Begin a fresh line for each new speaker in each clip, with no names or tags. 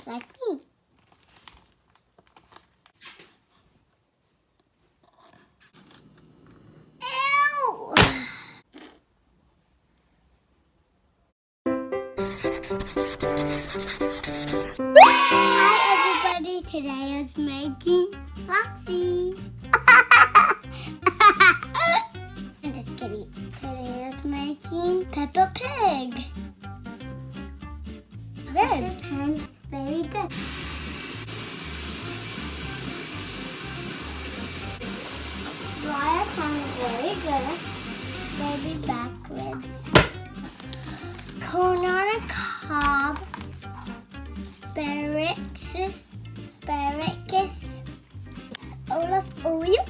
like me. Ew! Hi everybody, today is making Foxy. I'm just kidding. Today is making Peppa Pig. This is very good. Dry sounds very good. Baby back ribs. Corn on a cob. Asparagus. Olive oil.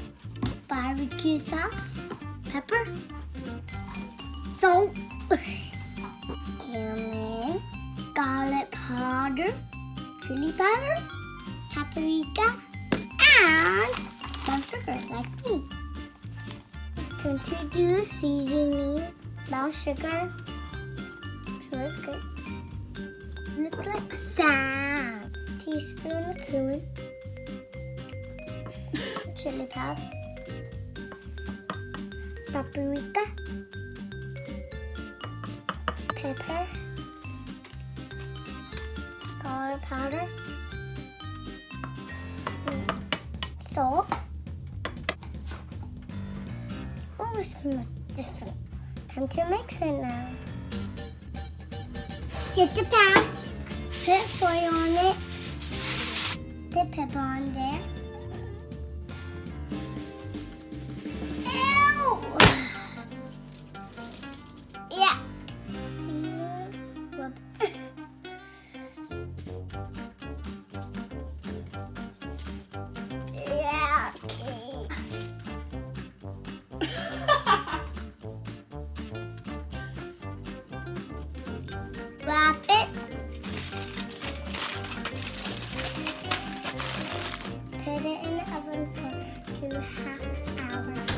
Barbecue sauce. Pepper. Salt. Cumin. Garlic powder. Chili powder. Paprika. And brown sugar like me. To introduce seasoning, brown sugar. Smells good. Looks like sand. Teaspoon of cumin. Chili powder. Paprika. Pepper. Garlic powder. Salt. Oh, it smells different. Time to mix it now. Get the pan. Put foil on it. Put pepper on there. Ew! Yeah. Yeah. Wrap it. Put it in the oven for 2.5 hours.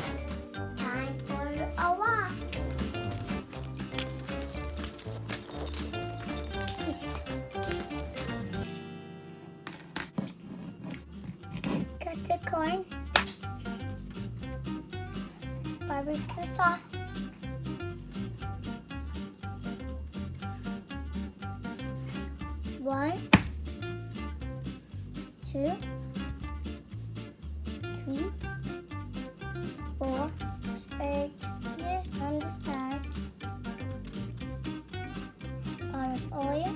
Time for a walk. Cut the corn. Barbecue sauce. One, 2, 3, 4 asparagus on the side. Olive oil.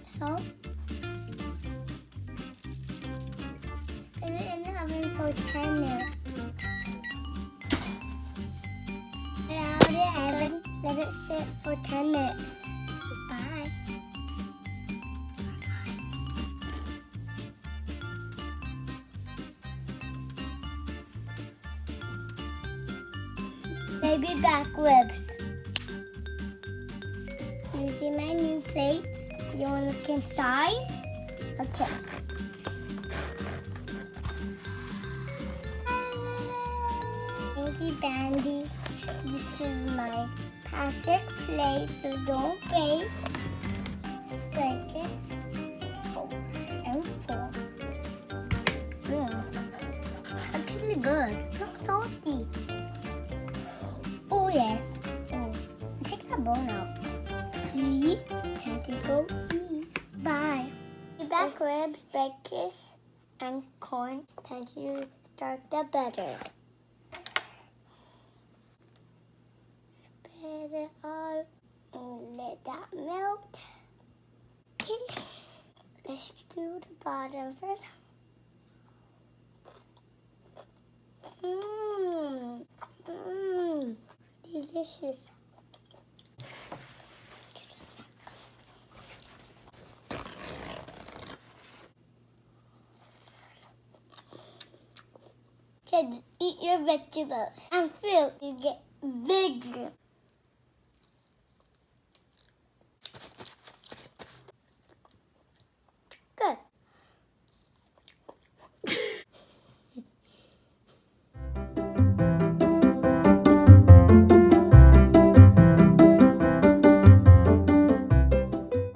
Salt. Put it in the oven for 10 minutes. Let it sit for 10 minutes. Bye. Baby back ribs. Using my new plates. You want to look inside? Okay. Hanky dandy. This is my plastic plate, so don't break. Asparagus 4 and 4. It's actually good. Not salty. Oh yes. Oh, take that bone out. See? Time to go eat. Bye. Back ribs, bacon, and corn. Time to start the butter. Spread it all and let that melt. Okay, let's do the bottom first. Delicious. Kids, eat your vegetables and fruit. You get bigger. Good.